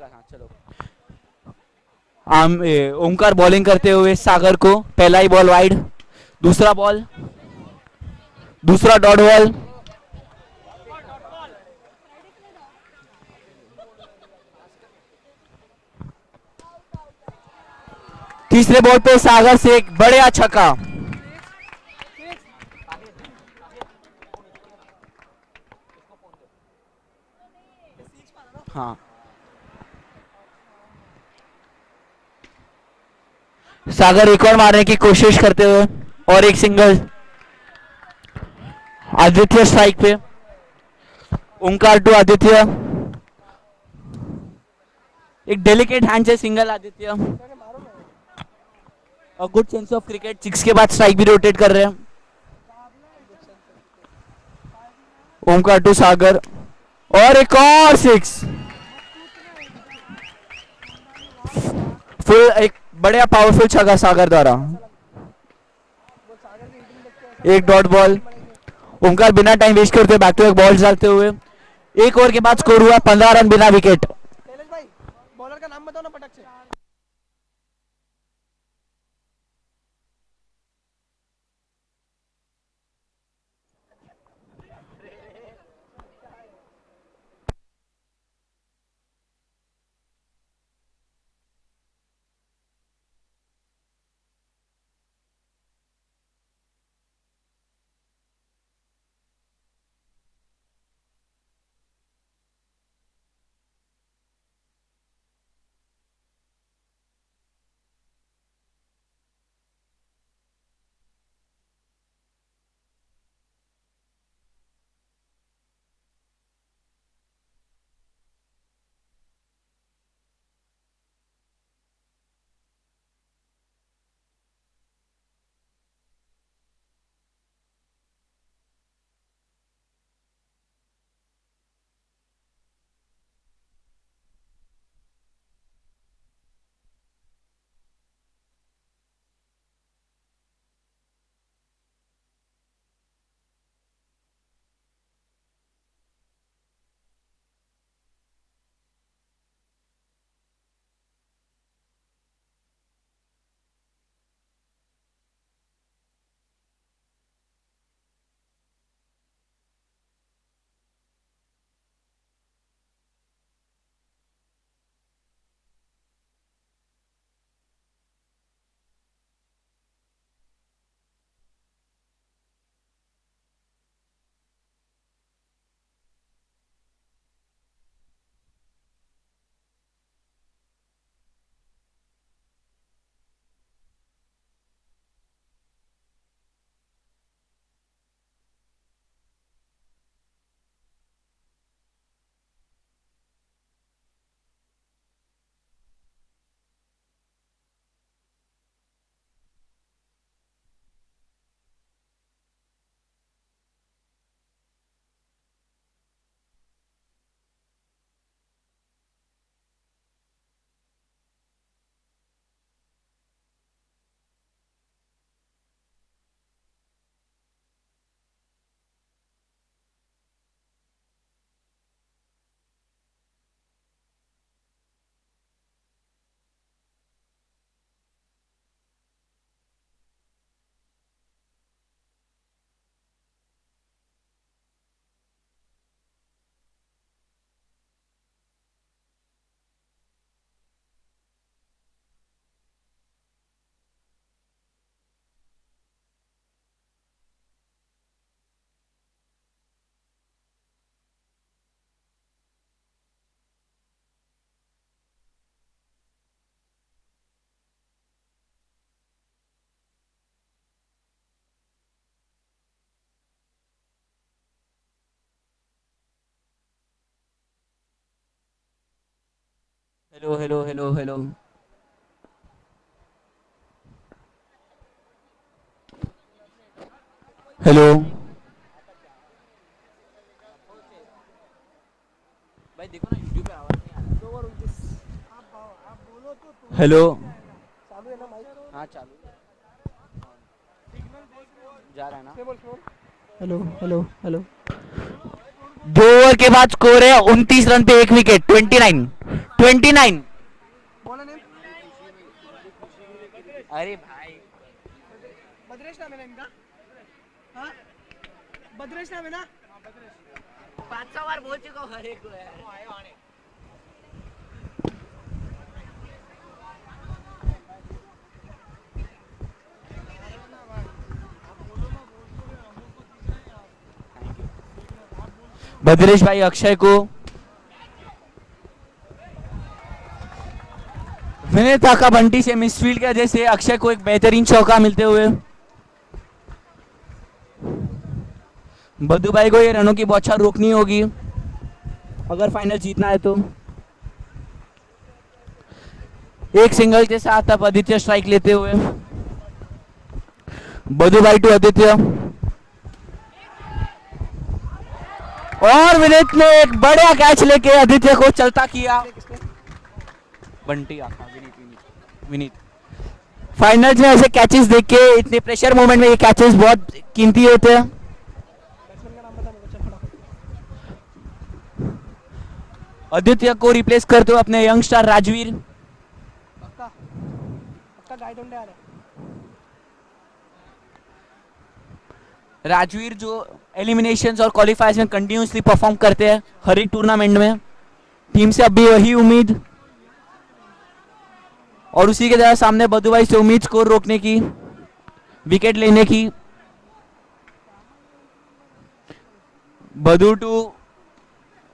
हाँ चलो। ओमकार बॉलिंग करते हुए सागर को पहला ही बॉल वाइड, दूसरा बॉल, दूसरा डॉट बॉल, तीसरे बॉल पे सागर से एक बढ़िया छक्का। हाँ, सागर एक और मारने की कोशिश करते हुए और एक सिंगल। आदित्य स्ट्राइक पे, ओमकार टू आदित्य, एक डेलिकेट हैंड से सिंगल आदित्य। और good sense of cricket, six के बाद स्ट्राइक भी रोटेट कर रहे हैं। ओमकार टू सागर और एक और सिक्स। फुल एक बढ़िया पावरफुल छक्का सागर द्वारा। एक डॉट बॉल, ओमकार बिना टाइम वेस्ट करते बैक टू बैक बॉल्स डालते हुए एक ओवर के बाद स्कोर हुआ 15 रन बिना विकेट। भाई बॉलर का नाम बताओ ना पटक से। Hello hello hello hello. Hello भाई देखो ना यूट्यूब पे आवाज नहीं आ रहा। 2 ओवर 29। आप बोलो तो है। हेलो, चालू है ना माइक। हाँ चालू जा रहा है ना। बोल हेलो हेलो हेलो। 2 ओवर के बाद स्कोर है 29 रन पे 1 विकेट 29। बॉलर नेम अरे भाई बद्रेश नाम है ना इनका? हाँ बद्रेश नाम है ना? 500 बार बोल चुका हूँ हर एक को यार। भद्रेश भाई अक्षय को विनेता का बंटी से मिसफील्ड की वजह से अक्षय को एक बेहतरीन चौका मिलते हुए बद्दू भाई को ये रनों की बौछार रोकनी होगी अगर फाइनल जीतना है तो। एक सिंगल के साथ अब आदित्य स्ट्राइक लेते हुए बद्दू भाई टू आदित्य और विनीत ने एक बढ़िया कैच लेके आदित्य को चलता किया। बंटी आका विनीत फाइनल्स में ऐसे कैचेस देख के इतने प्रेशर मोमेंट में ये कैचेस बहुत कीमती होते हैं। बैट्समैन का नाम बता मेरे को, चल फटाफट। आदित्य को रिप्लेस करते हुए अपने यंगस्टर राजवीर पक्का पक्का गाइड होने आ रहा है। राजवीर जो एलिमिनेशंस और क्वालिफायर्स में कंटिन्यूसली परफॉर्म करते हैं हर एक टूर्नामेंट में टीम से अब भी वही उम्मीद और उसी के तरह सामने बद्दू भाई से उम्मीद स्कोर रोकने की विकेट लेने की। बद्दू टू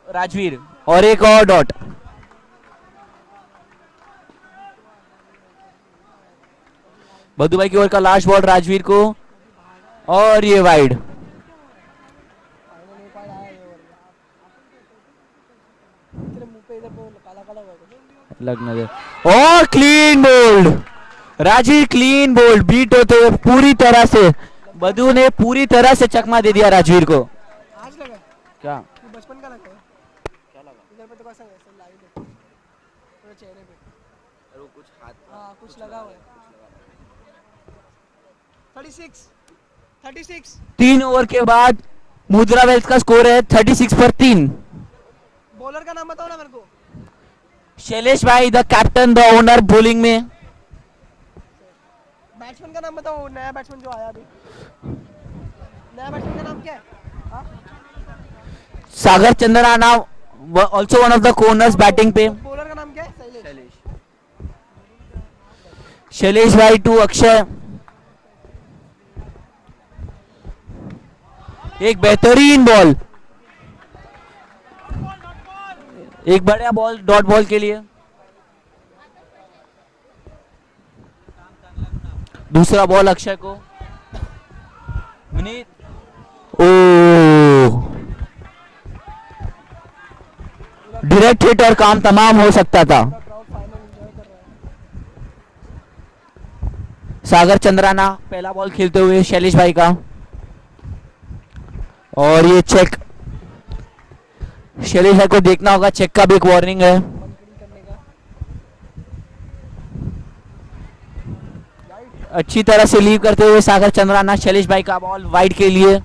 राजवीर और एक और डॉट। बद्दू भाई की ओर का लास्ट बॉल राजवीर को और ये वाइड। फाइनल एक आया है ये ओवर में। तेरे मुंह पे इधर पे काला काला हुआ है। लगना दे और clean bold Rajveer clean bold beat होते हुए पूरी तरह से बद्दू ने पूरी तरह से चकमा दे दिया राजवीर को। आज लगा क्या ये बचपन का लगा है। क्या लगा इधर पे तो कैसा वैसा लाइन है पूरे चेहरे पे। कुछ हाथ हाँ कुछ लगा हुआ है। 36 3 ओवर के बाद मुद्रा वेल्थ का स्कोर है 36 पर 3। बॉलर का नाम बताओ ना मेरे को। शैलेश भाई the captain the owner bowling में। बैट्समैन का नाम बताओ, नया बैट्समैन जो आया अभी। नया बैट्समैन का नाम क्या है? हाँ? Sagar Chandrana also one of the corners batting पे। बॉलर का नाम क्या है? शैलेश। शैलेश भाई टू अक्षय एक बेहतरीन बॉल एक बढ़िया बॉल डॉट बॉल के लिए। दूसरा बॉल अक्षय को विनीत ओ डायरेक्ट हिट और काम तमाम हो सकता था। क्राउड फाइनल एंजॉय कर रहा है। सागर चंद्राना पहला बॉल खेलते हुए शैलेश भाई का और ये चेक शैलेश भाई को देखना होगा चेक का भी एक वार्निंग है। बंकरिंग करने का। अच्छी तरह से लीव करते हुए सागर चंद्राना शैलेश भाई का बॉल वाइड के लिए।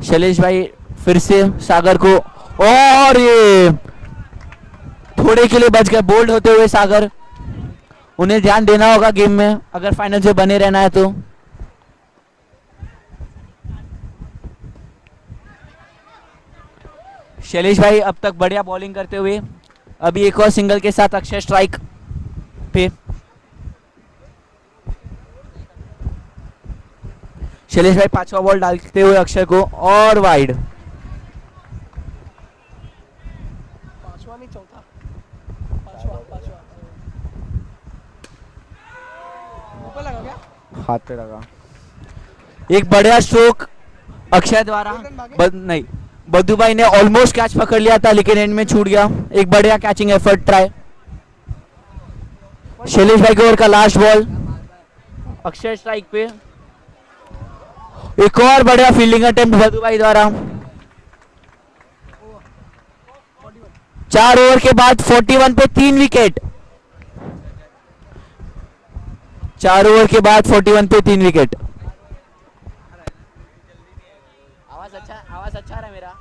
शैलेश भाई फिर से सागर को और ये थोड़े के लिए बच गए बोल्ड होते हुए सागर। उन्हें ध्यान देना होगा गेम में अगर फाइनल से बने रहना है तो। शैलेश भाई अब तक बढ़िया बॉलिंग करते हुए अभी एक और सिंगल के साथ अक्षय स्ट्राइक पे। शैलेश भाई पांचवा बॉल डालते हुए अक्षय को और वाइड। पांचवा नहीं चौथा। पांचवा ऊपर लगा क्या? हाथ पे लगा। एक बढ़िया स्ट्रोक अक्षय द्वारा नहीं बद्दू भाई ने ऑलमोस्ट कैच पकड़ लिया था लेकिन एंड में छूट गया। एक बढ़िया कैचिंग एफर्ट ट्राई। शैलेश भाई के ओवर का लास्ट बॉल अक्षय स्ट्राइक पे। एक और बढ़िया फील्डिंग अटेम्प्ट बद्दू भाई द्वारा। 4 ओवर के बाद 41 पे 3 विकेट। 4 ओवर के बाद 41 पे 3 विकेट। आवाज अच्छा रहा है मेरा,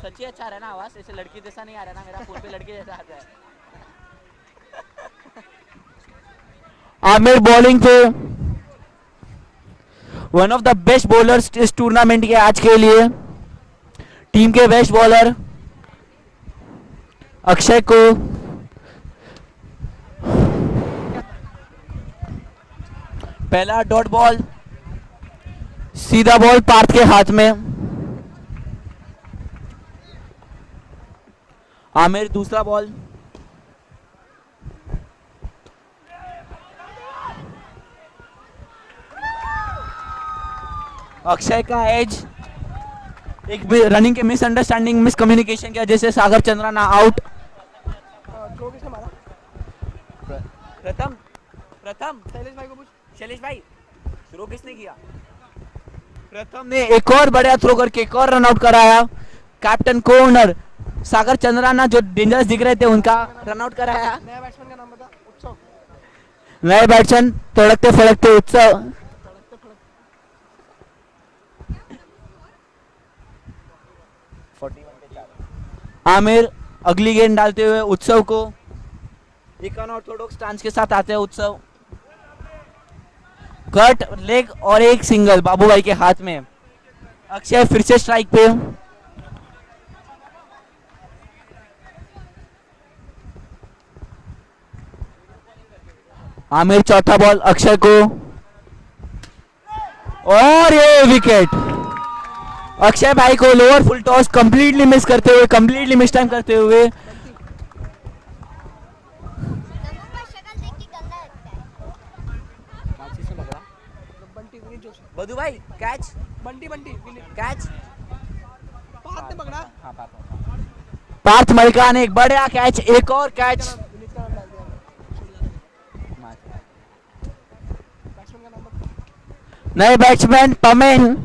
सच्ची अच्छा रहा है ना आवाज, ऐसे लड़की जैसा नहीं आ रहा ना मेरा, फोन पे लड़की जैसा आता है। आमिर बॉलिंग पे one of the best bowlers इस टूर्नामेंट के आज के लिए, टीम के बेस्ट बॉलर अक्षय को पहला डॉट बॉल, सीधा बॉल पार्थ के हाथ में। आमिर दूसरा बॉल, अक्षय का एज, एक रनिंग के मिसअंडरस्टैंडिंग मिसकम्युनिकेशन की वजह से सागर चंद्राना आउट। थ्रो किसने मारा? प्रथम प्रथम शैलेश भाई को पूछ। शैलेश भाई थ्रो किसने किया? प्रथम ने एक और बढ़िया थ्रो करके एक और रन आउट कराया। कैप्टन कॉर्नर सागर चंद्राना जो डेंजरस दिख रहे थे उनका रन आउट कराया। नया बैट्समैन का नाम बता। उत्सव। नए बैट्समैन तड़कते फड़कते उत्सव। तड़कते फड़कते। आमिर अगली गेंद डालते हुए उत्सव को, एक अनऑर्थोडॉक्स स्टांस के साथ आते हैं उत्सव। कट लेग और एक सिंगल बाबू भाई के हाथ में। अक्षय फिर से स्ट्राइक पे। आमिर चौथा बॉल अक्षय को और ये विकेट। अक्षय भाई को lower full toss completely miss करते हुए, कंप्लीटली मिस टाइम करते हुए बंटी विनीत जोशी। बधू भाई कैच, बंटी बंटी विनीत। कैच पार्थ ने पकड़ा। पार्थ मलिका ने एक बढ़िया कैच, एक और कैच। विनीत का नाम डाल दिया। बैट्समैन का नाम बता। नए बैट्समैन पमेन,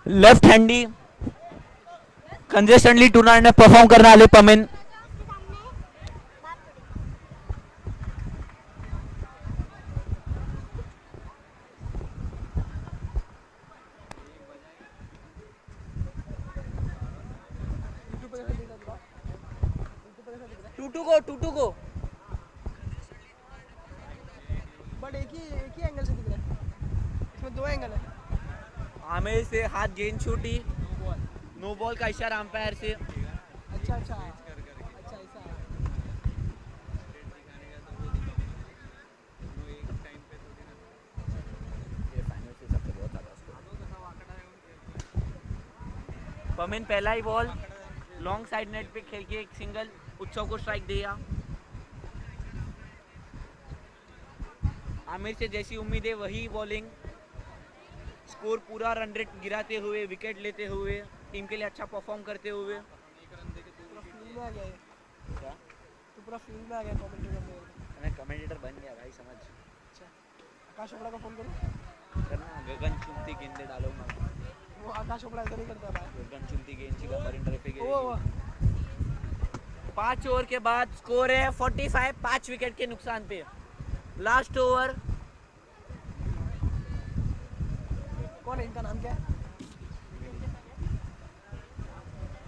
लेफ्ट हैंडी, कंसिस्टेंटली टूर्नामेंट में परफॉर्म करने वाले पमेन। टूटू को बट एक ही एंगल से दिख रहा है, इसमें दो एंगल है। आमिर से हाथ गेंद छूटी, नो बॉल का इशारा अंपायर से। अच्छा अच्छा अच्छा ऐसा है। पमेन पहला ही बॉल लॉन्ग साइड नेट पे खेल के एक सिंगल उत्सव को स्ट्राइक दिया। आमिर से जैसी उम्मीद है वही बॉलिंग, स्कोर पूरा रन रेट गिराते हुए, विकेट लेते हुए, टीम के लिए अच्छा परफॉर्म करते हुए। पूरा फील्ड में आ गया ये। क्या? तो पूरा फील्ड में आ गया कमेंटेटर में। मैं कमेंटेटर बन गया भाई, समझ। अच्छा आकाश चोपड़ा को फोन करूँ? करना, गगन चुनती गेंदे डालूंगा। वो आकाश चोपड़ा ऐसा नहीं करता भाई। गगन चुनती गेंद ची गंबर इंटर पे वो 5 ओवर के बाद स्कोर है 45, 5 विकेट के नुकसान पे। लास्ट ओवर कौन है, इनका नाम क्या है?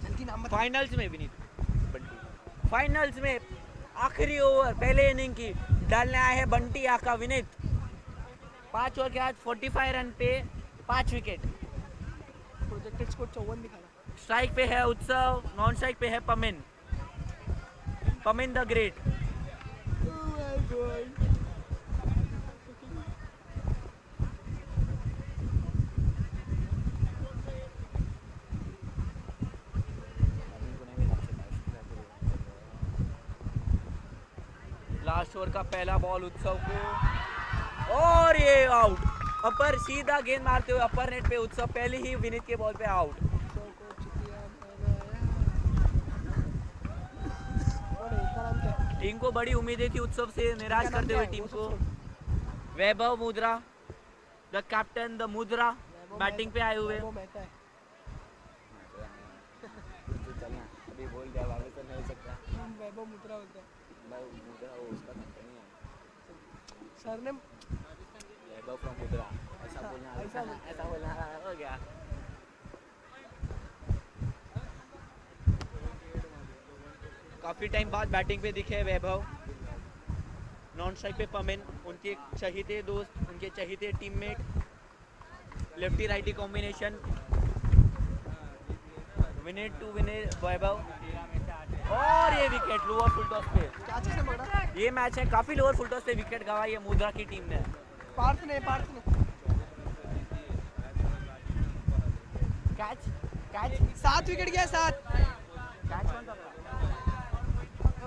जल्दी नाम बता। फाइनल्स में भी नहीं, फाइनल्स में आखिरी ओवर पहले इनिंग की डालने आए हैं बंटी आका विनीत। 5 ओवर के बाद 45 रन पे 5 विकेट। प्रोजेक्टेड स्कोर 54 दिखा रहा। स्ट्राइक पे है उत्सव, नॉन स्ट्राइक पे है पमेन, पमेन द ग्रेट। लास्ट ओवर का पहला बॉल उत्सव को और ये आउट। अपर सीधा गेंद मारते हुए अपर नेट पे उत्सव पहले ही विनीत के बॉल पे आउट। टीम को बड़ी उम्मीदें थी उत्सव से, निराश करते हुए टीम को। वैभव मुद्रा द कैप्टन द मुद्रा बैटिंग पे आए हुए। अभी बोल दिया, आगे तो नहीं सकता। वैभव मुद्रा होता है। मुद्रा वो उसका कंपनी है। सरनेम वैभव फ्रॉम मुद्रा, ऐसा बोलना हो गया। काफी टाइम बाद बैटिंग पे दिखे वैभव। नॉन स्ट्राइक पे पमिन, उनके चहीते दोस्त, उनके चहीते टीममेट, लेफ्टी राइटी कॉम्बिनेशन। विनेट टू विनेट वैभव, और ये विकेट लोअर फुल टॉस पे। क्या चीज ने पकड़ा? ये मैच है काफी लोअर फुल टॉस पे विकेट गवाई है मुद्रा की टीम ने। पार्थ ने कैच कैच 7 विकेट गया, 7। कैच कौन पकड़ा?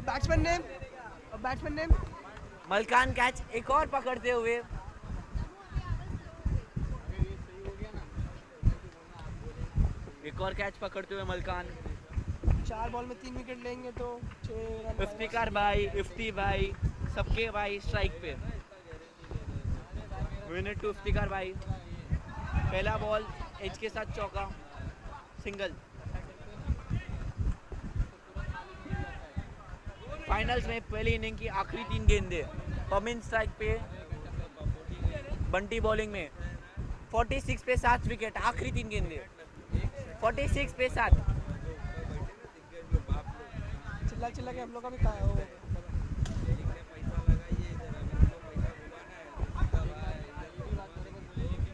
बैट्समैन नेम मलकान कैच एक और पकड़ते हुए। एक और कैच पकड़ते हुए मलकान। 4 बॉल में 3 विकेट लेंगे तो 6 रन। इफ्तिकार भाई, इफ्ती भाई, सबके भाई स्ट्राइक पे। विनेट टू इफ्तिकार भाई। पहला बॉल एज के साथ चौका, सिंगल। फाइनल्स में पहली इनिंग की आखिरी 3 गेंदें। पमिन स्ट्राइक पे, बंटी बॉलिंग में। 46 पे 7 विकेट, आखिरी 3 गेंदें। 46 पे 7। चिल्ला के हम लोग का भी हो गया।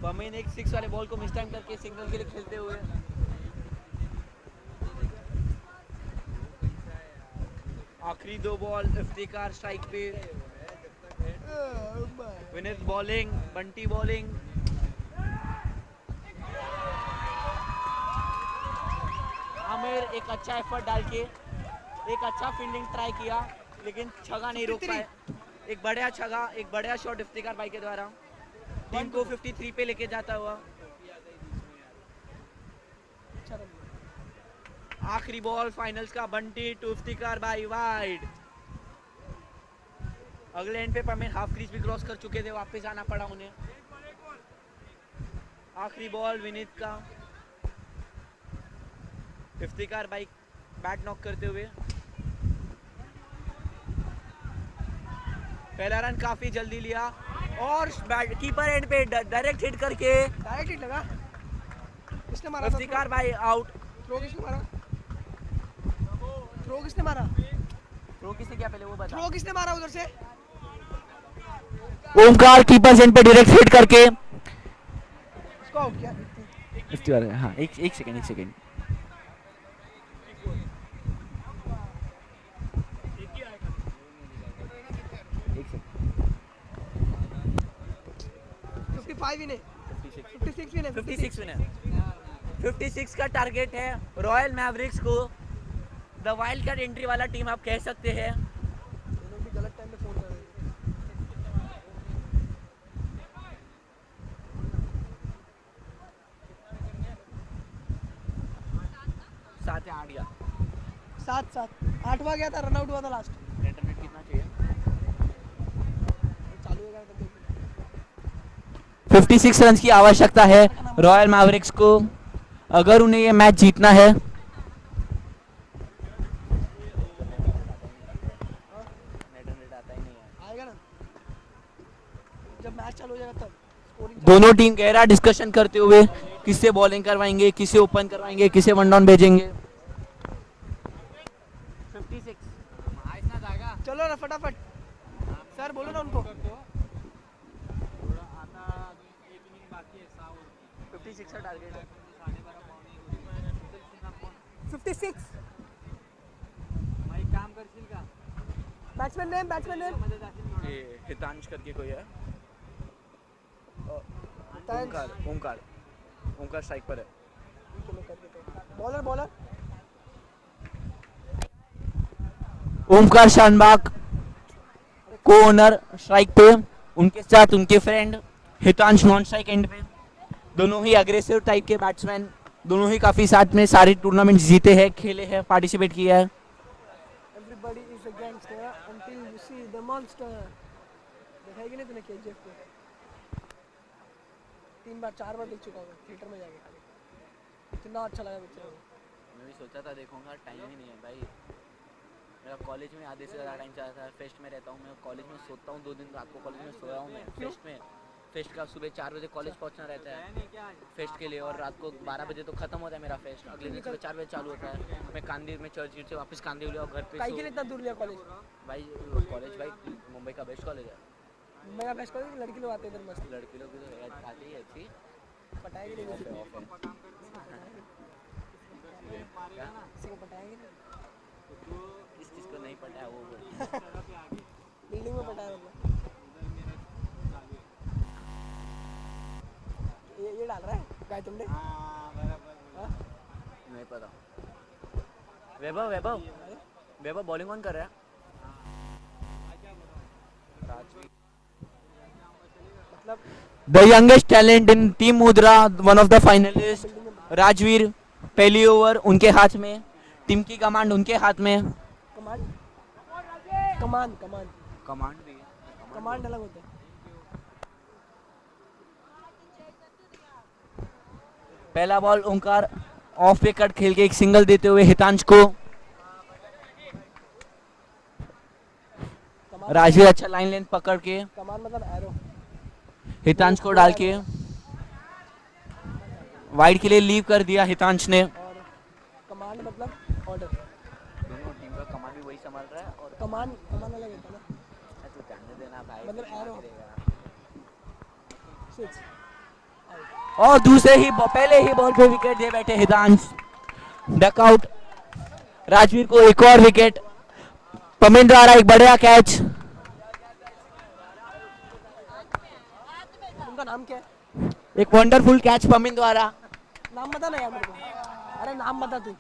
पमिन एक 6 वाले बॉल को मिस टाइम करके सिंगल के लिए खेलते हुए। आखिरी 2 बॉल इफ्तिकार स्ट्राइक पे। Vinesh bowling, Bunty bowling. आमिर एक अच्छा एफर्ट डाल के एक अच्छा फील्डिंग ट्राई किया, लेकिन छगा नहीं रोक पाए। एक बढ़िया छगा, एक बढ़िया शॉट इफ्तिकार भाई के द्वारा टीम को 53 पे लेके जाता हुआ। आखिरी बॉल फाइनल्स का, बंटी टू इफ्तिकार भाई वाइड। अगले एंड पे पमिन हाफ क्रीज भी क्रॉस कर चुके थे, वापस आना पड़ा उन्हें। आखिरी बॉल विनीत का, इफ्तिकार भाई बैट नॉक करते हुए। पहला रन काफी जल्दी लिया और कीपर एंड पे डायरेक्ट हिट करके डायरेक्ट हिट लगा। किसने मारा? इफ्तिकार भाई आउट। थ्रो किसने मारा? थ्रो किसने क्या पहले वो बता। थ्रो किसने मारा उधर से? ओमकार कीपर एंड पे डायरेक्ट हिट करके इसको आउट किया। इफ्तिकार। हाँ एक सेकंड। 55 विन है। 56 विन है। 56 विन है। 56 का टारगेट है रॉयल मैवरिक्स को। द वाइल्ड कार्ड एंट्री वाला टीम आप कह सकते हैं। ये लोग भी गलत टाइम पे फोन कर रहे हैं। सात या 8 गया। 7 8वां गया था, रन आउट हुआ था लास्ट। इंटरनेट कितना चाहिए? चालू हो गया था। 56 रन की आवश्यकता है रॉयल मैवरिक्स को अगर उन्हें ये मैच जीतना है। आएगा ना जब मैच चालू हो जाएगा तब स्कोरिंग। दोनों टीम गहरा डिस्कशन करते हुए किससे बॉलिंग करवाएंगे, किसे ओपन करवाएंगे, किसे वन डाउन भेजेंगे। 56 चलो ना फटाफट। सर बोलो ना उनको। 56 का टारगेट है। 56 काम करशील का? बैट्समैन नेम ये हितांश करके कोई है। हितांश। ओमकार स्ट्राइक पर है। बॉलर ओमकार शानबाग को ओनर स्ट्राइक पे, उनके साथ उनके friend Hitansh non strike and पे। दोनों ही अग्रेसिव टाइप के बैट्समैन, दोनों ही काफी साथ में सारे टूर्नामेंट जीते हैं, खेले हैं, पार्टिसिपेट किया है। Everybody is a gangster until you see the monster. देखा है कि नहीं तूने केजीएफ को? 4 बार देख चुका हूँ थिएटर में जाके। कितना अच्छा लगा पिक्चर। मैं भी सोचा था देखूंगा, टाइम ही नहीं है भाई। मेरा कॉलेज में आधे से ज़्यादा टाइम चला था। फेस्ट में रहता हूँ मैं, कॉलेज में सोता हूँ 2 दिन रात को, कॉलेज में सोया हूँ मैं। फेस्ट का सुबह 4 बजे कॉलेज पहुंचना रहता है फेस्ट के लिए, और रात को 12 बजे तो खत्म होता है मेरा फेस्ट। अगले दिन सुबह 4 बजे चालू होता है। मैं कांदीर में चर्च से वापस कांदीर लिया और घर पे काहे के लिए इतना दूर लिया कॉलेज? भाई कॉलेज भाई मुंबई का बेस्ट कॉलेज है। मैं बेस्ट कॉलेज, लड़की लोग आते हैं इधर मस्त। लड़की लोग भी तो आती ही अच्छी पटाएंगे नहीं ऑफ है, ऑफ है। क्या? किसी को पटाएंगे नहीं। किस चीज़ को नहीं पता है वो बोल। बिल्डिंग में पटाया मतलब। ये डाल रहा है गाय तुमने? हाँ? नहीं पता। वैभव वैभव वैभव बॉलिंग कौन कर रहा है? राजवीर। मतलब the youngest talent in team Mudra, one of the finalist Rajveer. पहली ओवर उनके हाथ में, टीम की कमांड उनके हाथ में। कमांड कमांड कमांड कमांड भी है। कमांड अलग होता है। पहला बॉल ओंकार ऑफ पे कट खेल के एक सिंगल देते हुए हितांश को। राजवीर अच्छा लाइन लेंथ पकड़ के कमांड मतलब एरो। हितांश को डाल के वाइड के लिए लीव कर दिया हितांश ने। और कमांड मतलब ऑर्डर। दोनों टीम का कमांड भी वही संभाल रहा है और कमांड कमांड अलग होता है ना। तो ध्यान देना भाई, मतलब एरो। सिक्स और दूसरे ही पहले ही बॉल पे विकेट दे बैठे हितांश। डकआउट। राजवीर को एक और विकेट। पमिन द्वारा एक बढ़िया कैच। उनका नाम क्या है? एक वंडरफुल कैच पमिन द्वारा। नाम बता ना यार मेरे को। अरे नाम बता तू,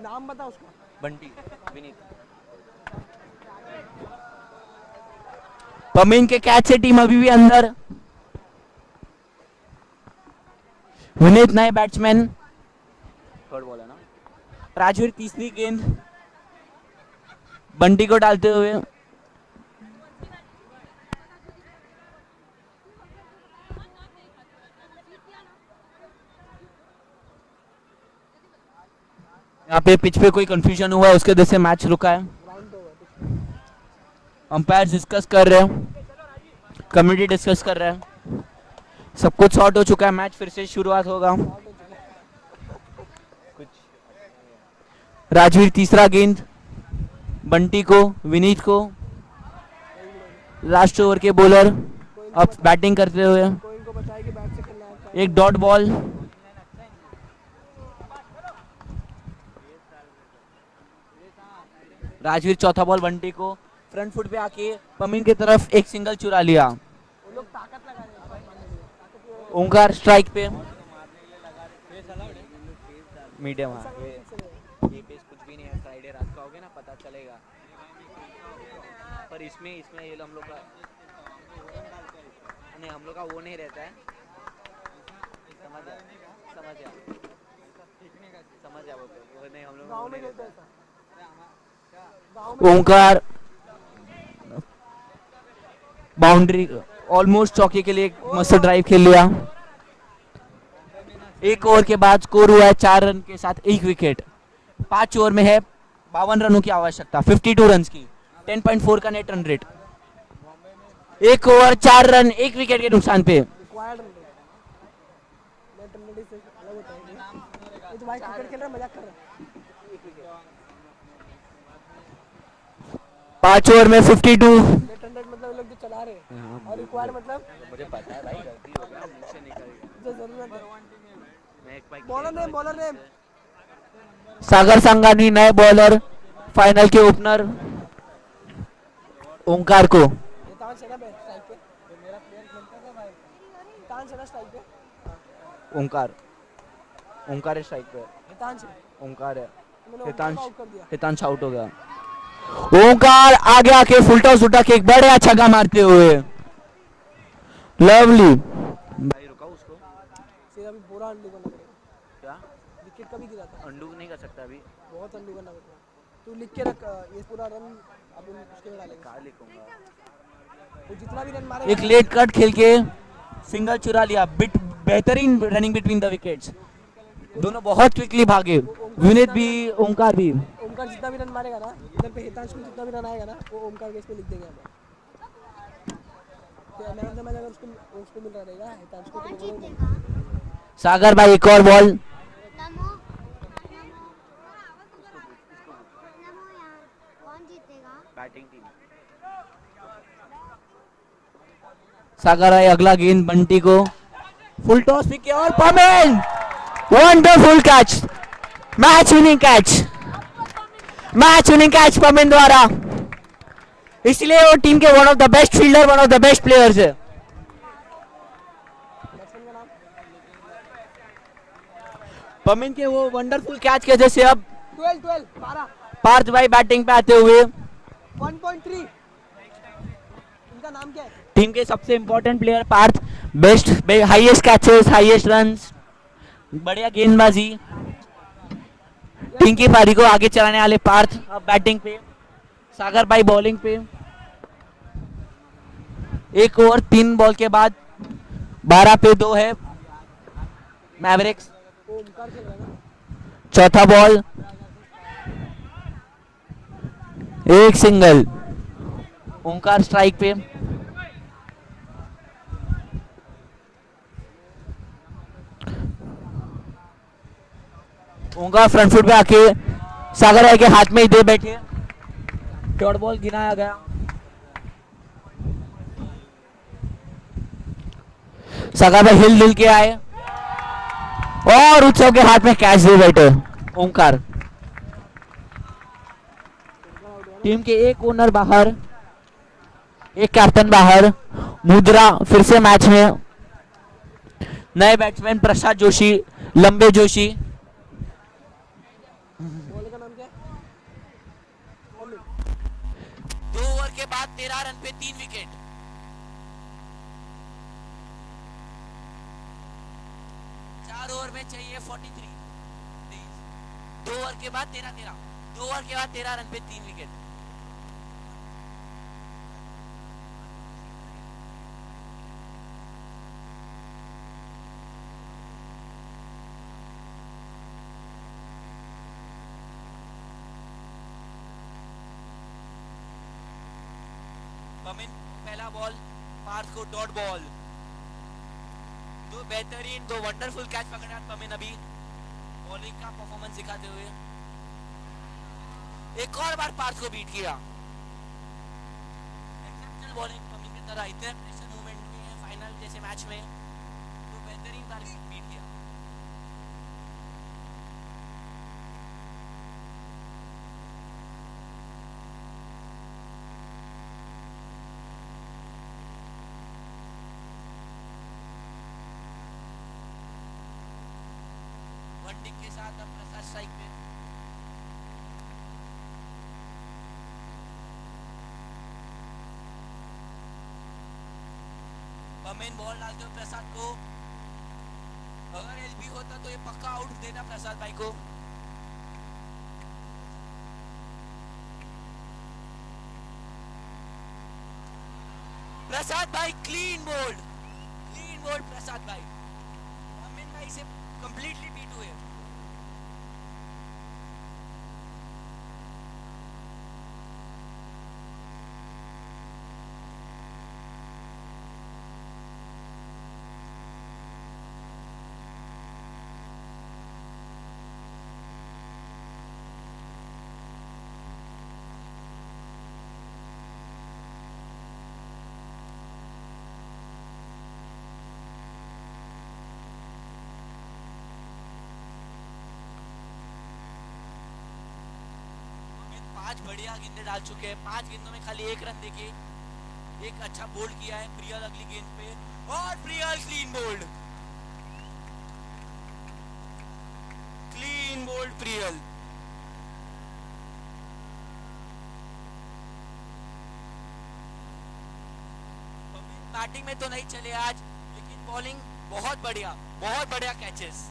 नाम बता उसका। बंटी विनीत। पमिन के कैच से टीम अभी भी अंदर। विनीत नए बैट्समैन। थर्ड बॉल है ना। राजवीर तीसरी गेंद बंटी को डालते हुए। यहाँ पे पिच पे कोई कंफ्यूजन हुआ है, उसके वजह से मैच रुका है। ग्राउंड पे हुआ अंपायर डिस्कस कर रहे हैं, कमेटी डिस्कस कर रहे हैं, सब कुछ सॉर्ट हो चुका है। मैच फिर से शुरुआत होगा। राजवीर तीसरा गेंद बंटी को, विनीत को। लास्ट ओवर के बॉलर अब बैटिंग करते हुए। कोई इनको बताए कि बैट से खेलना है। एक डॉट बॉल। राजवीर चौथा बॉल बंटी को फ्रंट फुट पे आके पमिन की तरफ एक सिंगल चुरा लिया। वो लोग ताकत लगा रहे हैं। ओंकार स्ट्राइक पे। मीडियम ये पेस कुछ भी नहीं है। फ्राइडे रात को आओगे ना पता चलेगा। पर इसमें ये हम लोग का नहीं, हम लोग का वो नहीं रहता है। समझ आ वो नहीं, हम लोग गाँव में नहीं रहता रहता है ऐसा। गाँव में ओंकार बाउंड्री ऑलमोस्ट चौके के लिए मस्त ड्राइव खेल लिया। एक ओवर के बाद स्कोर हुआ है 4 रन के साथ एक विकेट। 5 ओवर में है 52 रनों की आवश्यकता, 52 रन की, 10.4 का नेट रन रेट। एक ओवर 4 रन एक विकेट के नुकसान पे। रिक्वायर्ड नेट रन रेट से अलग होता है। ये तो भाई क्रिकेट खेल रहा है, मजाक कर रहा है। 5 ओवर में 52। नेट रन रेट मतलब ये लोग जो चला रहे हैं, और रिक्वायर्ड मतलब मुझे पता है भाई, गलती हो गया मुझसे निकल गया। जो जरूरत है। मैं एक बाइक बॉलर ने सागर संगानी नए बॉलर, फाइनल के ओपनर ओंकार को। हितांश है ना स्ट्राइक पे, जो मेरा प्लेयर खेलता था भाई। हितांश है ना स्ट्राइक पे। ओंकार है स्ट्राइक पे। हितांश है। ओंकार है। मैंने ओंकार को आउट कर दिया। हितांश आउट हो गया। ओंकार आगे आके फुल टॉस उठा के एक बड़े छक्का मारते हुए। लवली। भाई रुका उसको। फिर अभी पूरा अंडू करना पड़ेगा। क्या? विकेट कभी गिरा था। अंडू नहीं कर सकता अभी। बहुत अंडू करना पड़ेगा। तू लिख के रख, ये पूरा रन अब उसके में डालेंगे। कहाँ लिखूंगा? वो जितना भी रन मारेगा। एक लेट कट खेल के सिंगल चुरा लिया। बेहतरीन रनिंग बिटवीन द विकेट्स। दोनों बहुत क्विकली भागे, विनीत भी ओंकार भी। ओमकार जितना भी रन मारेगा ना, इधर पे हितांश में जितना भी रन आएगा ना, वो ओमकार के इस पे लिख देंगे हम। मैन ऑफ द मैच अगर उसको उसको मिल रहा रहेगा हितांश को, तो कौन बोलो नहीं। जीतेगा? सागर भाई एक और बॉल। नमो नमो नमो यार, कौन जीतेगा? Batting team. सागर भाई अगला गेंद बंटी को, फुल टॉस भी किया और पमेन wonderful catch, match winning catch, match winning catch पमेन द्वारा। इसलिए वो टीम के one of the best fielder, one of the best players है। बैट्समैन का नाम पमेन के वो वंडरफुल कैच की वजह से अब 12 12 पार्थ भाई बैटिंग पे आते हुए। 1.3। इनका नाम क्या है? टीम के सबसे important player Parth, best highest catches, highest runs, बढ़िया गेंदबाजी। टीम की पारी को आगे चलाने वाले पार्थ अब बैटिंग पे, सागर भाई बॉलिंग पे। एक ओवर 3 बॉल के बाद 12 पे 2 है मैवरिक्स। ओमकार खेल रहा है ना? चौथा बॉल, एक सिंगल, ओंकार स्ट्राइक पे। ओंकार फ्रंट फुट पे आके सागर भाई के हाथ में ही दे बैठे। डॉट बॉल गिनाया गया। सागर भाई हिल डुल के आए और उत्सव के हाथ में कैच दे बैठे ओंकार। टीम के एक ओनर बाहर, एक कैप्टन बाहर। मुद्रा फिर से मैच में। नए बैट्समैन प्रसाद जोशी, लंबे जोशी। बॉलर का नाम क्या है? अमित। 2 ओवर के बाद 13 रन पे 3 विकेट। 4 ओवर में चाहिए 43। 2 ओवर के बाद 13 रन पे 3 विकेट। पमिन पहला ball, Partha co dot ball. दो बेहतरीन, दो वंडरफुल कैच पकड़ा पमिन अभी बॉलिंग का परफॉर्मेंस दिखाते हुए। एक और बार पार्थ को बीट किया। एक्सेप्शनल बॉलिंग पमिन की तरह, इतने प्रेशर मूवमेंट में फाइनल जैसे मैच में तो बेहतरीन बार बीट किया। वनडिक के साथ अब प्रसाद स्ट्राइक पे। पमेन बॉल डालते हुए प्रसाद को, अगर एलबी होता तो ये पक्का आउट देना प्रसाद भाई को। प्रसाद भाई क्लीन बोल्ड प्रसाद भाई। पमेन भाई से कंप्लीटली बीट हुए। पांच बढ़िया गेंदे डाल चुके हैं। 5 गेंदों में खाली 1 रन देके एक अच्छा बोल्ड किया है प्रियल अगली गेंद पे, और Priyal clean bowled Priyal. Batting में तो नहीं चले आज, लेकिन बॉलिंग बहुत बढ़िया कैचेस।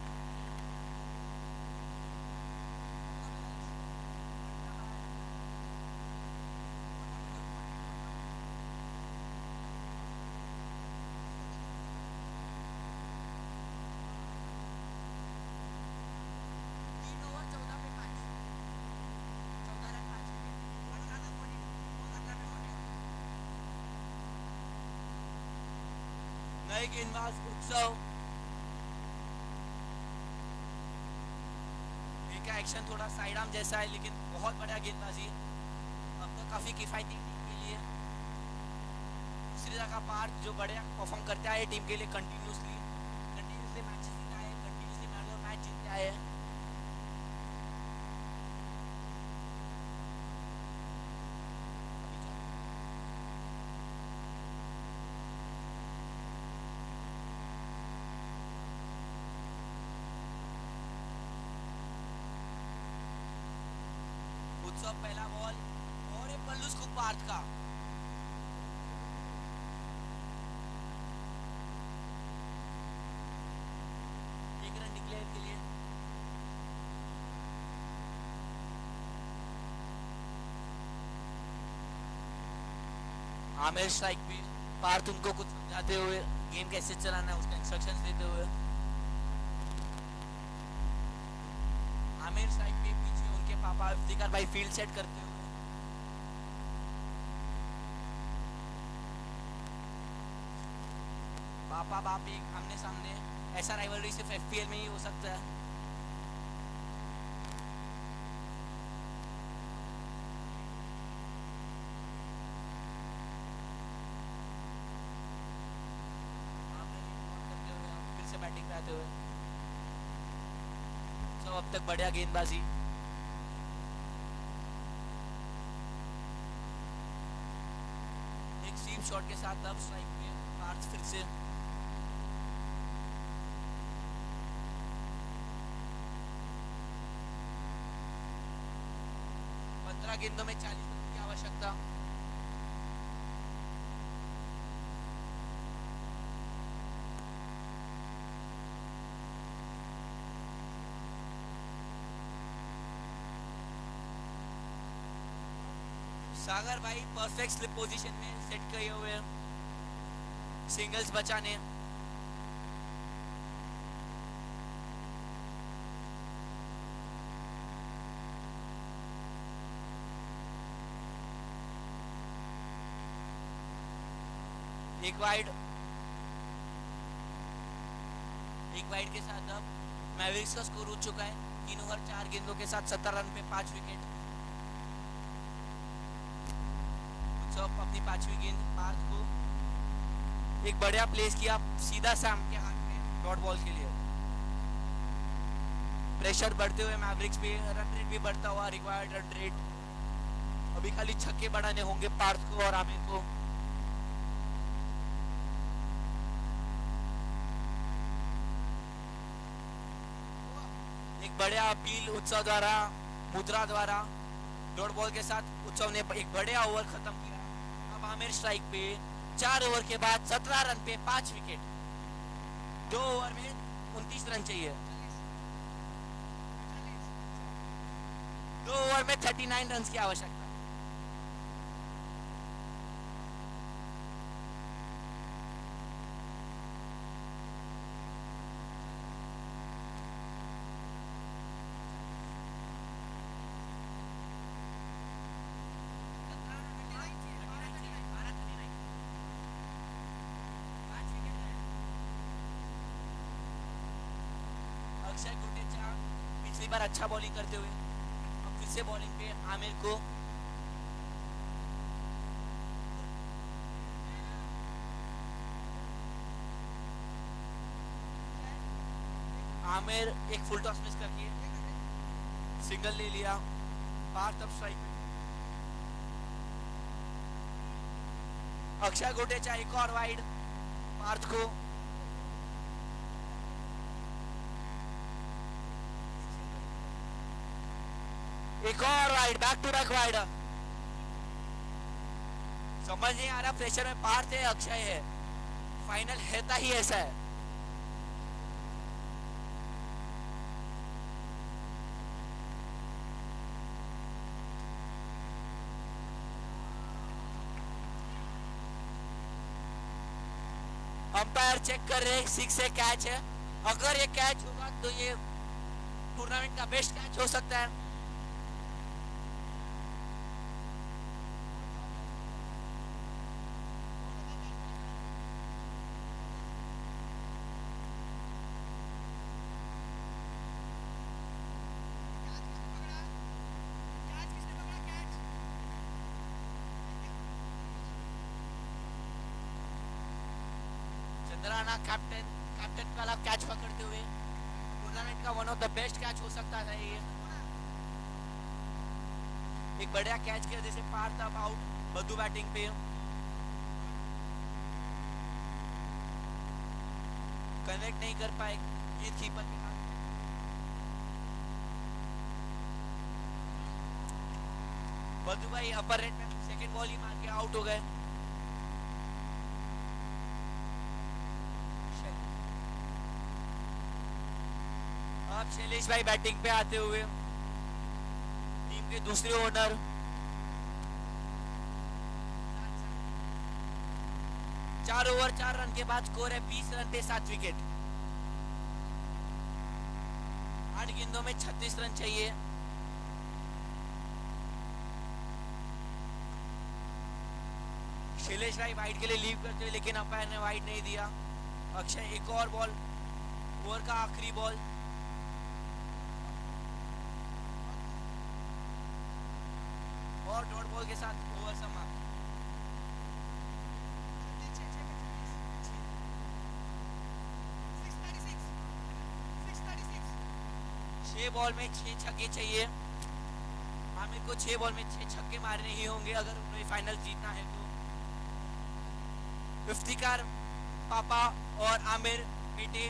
नए गेंदबाज उत्सव। इनका एक्शन थोड़ा साइड आर्म जैसा है लेकिन बहुत बढ़िया गेंदबाजी। अब तक काफी किफायती टीम के लिए। दूसरी जगह पार्थ जो बढ़िया परफॉर्म करते आए टीम के लिए कंटिन्यूसली मैच जीतते आए, कंटिन्यूसली मैच जीतते आए। उत्सव पहला बॉल और ये पल्लूस खूब पार्थ का। एक रन निकले के लिए। आमिर स्ट्राइक पे, पार्थ उनको कुछ समझाते हुए गेम कैसे चलाना है उसका इंस्ट्रक्शंस देते हुए। आमिर स्ट्राइक पे, पीछे उनके पापा इफ्तिकार भाई फील्ड सेट करते हुए। पापा बाप एक आमने सामने, ऐसा राइवलरी सिर्फ एफपीएल में ही हो सकता है। फिर से बैटिंग पे आते हुए तो अब तक बढ़िया गेंदबाजी। एक स्वीप शॉट के साथ अब स्ट्राइक पे पार्थ फिर से। गेंदों में 40 रन की आवश्यकता। सागर भाई परफेक्ट स्लिप पोजीशन में सेट किए हुए हैं सिंगल्स बचाने। एक वाइड के साथ अब मैवरिक्स का स्कोर हो चुका है 3 ओवर 4 गेंदों के साथ 70 रन पे 5 विकेट। उत्सव अपनी 5वीं गेंद पार्थ को एक बढ़िया प्लेस किया सीधा सैम के हाथ में डॉट बॉल के लिए। प्रेशर बढ़ते हुए मैवरिक्स पे, रन रेट भी बढ़ता हुआ, रिक्वायर्ड रन रेट। अभी खाली छक्के बढ़ाने होंगे पार्थ को और आमिर को। बढ़िया अपील उत्सव द्वारा, मुद्रा द्वारा डॉट बॉल के साथ उत्सव ने एक बढ़िया ओवर खत्म किया। अब आमिर स्ट्राइक पे 4 ओवर के बाद 17 रन पे 5 विकेट। 2 ओवर में 29 रन चाहिए। 2 ओवर में 39 रन की आवश्यकता। अक्षय कोटेचा पिछली बार अच्छा बॉलिंग करते हुए अब फिर से बॉलिंग पे आमिर को। आमिर एक फुल टॉस मिस करके सिंगल ले लिया। पार्थ अब स्ट्राइक पे। अक्षय कोटेचा एक और वाइड पार्थ को। एक और wide, back to back wide. समझ नहीं आ रहा प्रेशर में पार्थ है अक्षय है, फाइनल है ही ऐसा है। अंपायर चेक कर रहे हैं 6 से कैच है। अगर ये कैच होगा तो ये टूर्नामेंट का बेस्ट कैच हो सकता है। नराना कैप्टन वाला कैच पकड़ते हुए टूर्नामेंट का one of the best catch हो सकता था ये। एक बढ़िया कैच किया जैसे पार था आउट बद्दू बैटिंग पे। कनेक्ट नहीं कर पाए गेंद कीपर के हाथ। बद्दू भाई अपर रेड में सेकंड बॉल ही मार के आउट हो गए। अब शैलेश भाई बैटिंग पे आते हुए टीम के दूसरे ओनर। चार ओवर 4 रन के बाद स्कोर है 20 रन पे 7 विकेट। 8 गेंदों में 36 रन चाहिए। शैलेश भाई वाइड के लिए लीव करते हुए लेकिन अंपायर ने वाइड नहीं दिया। अक्षय एक और बॉल, ओवर का आखिरी बॉल। और डॉट बॉल के साथ ओवर समाप्त। 6 बॉल में 6 छक्के चाहिए। आमिर को 6 बॉल में 6 छक्के मारने ही होंगे अगर उन्हें फाइनल जीतना है तो। इफ्तिकार पापा और आमिर बेटे,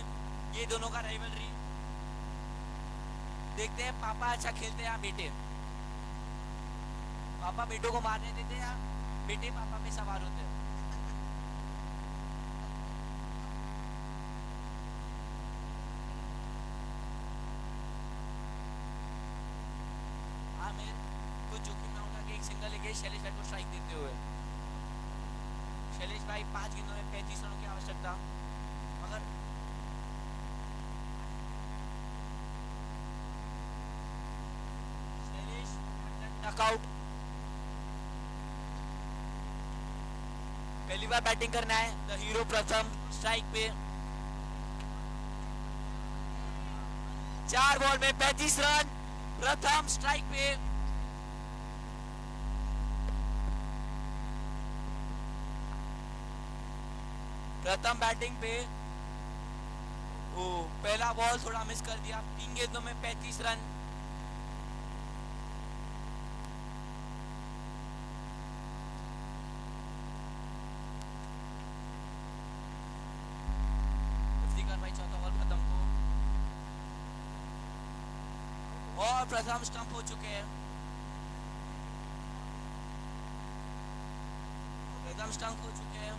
ये दोनों का राइवलरी। देखते हैं पापा अच्छा खेलते हैं या बेटे। पापा बेटों को मारने देते हैं या बेटे पापा पे सवार होते हैं। आमिर कुछ जोखिम ना उठा के एक सिंगल लेके शैलेश भाई को स्ट्राइक देते हुए। शैलेश भाई 5 गेंदों में 35 रनों की आवश्यकता। मगर शैलेश नॉकआउट। पहली बार बैटिंग करना है द हीरो प्रथम स्ट्राइक पे। 4 बॉल में 35 रन प्रथम स्ट्राइक पे। प्रथम बैटिंग पे। ओ पहला बॉल थोड़ा मिस कर दिया। 3 गेंदों में 35 रन। भाई चौथा बॉल खत्म को और प्रथम स्टंप हो चुके हैं। प्रथम स्टंप हो चुके हैं।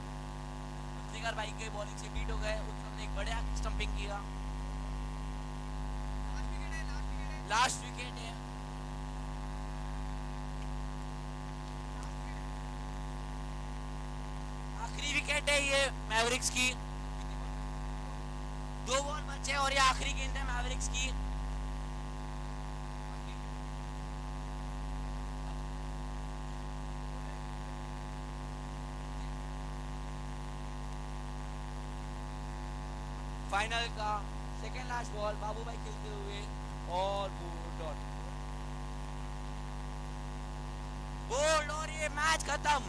इफ्तिकार भाई के बॉलिंग से बीट हो गए। उत्तम ने एक बढ़िया स्टंपिंग किया। लास्ट विकेट है। आखिरी विकेट है ये मैवरिक्स की। 2 बॉल बचे और ये आखिरी गेंद है मैवरिक्स की। फाइनल का सेकेंड लास्ट बॉल बाबू भाई खेलते हुए और बोल्ड और ये मैच खत्म।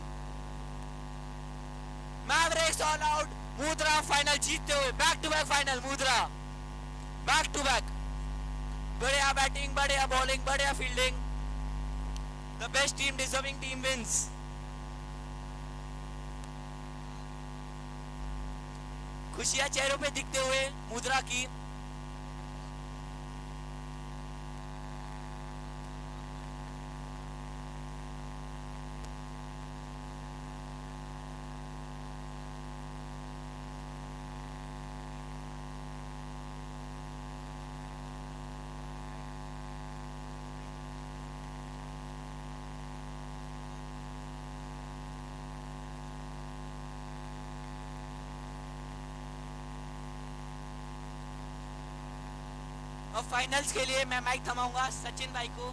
Mavericks all out. Mudra final जीतते हुए। Back to back final Mudra. Back to back. बढ़िया बैटिंग, बढ़िया बॉलिंग, बढ़िया fielding. The best team deserving team wins. खुशियां चेहरों पे दिखते हुए मुद्रा की। और फाइनल्स के लिए मैं माइक थमाऊंगा सचिन भाई को।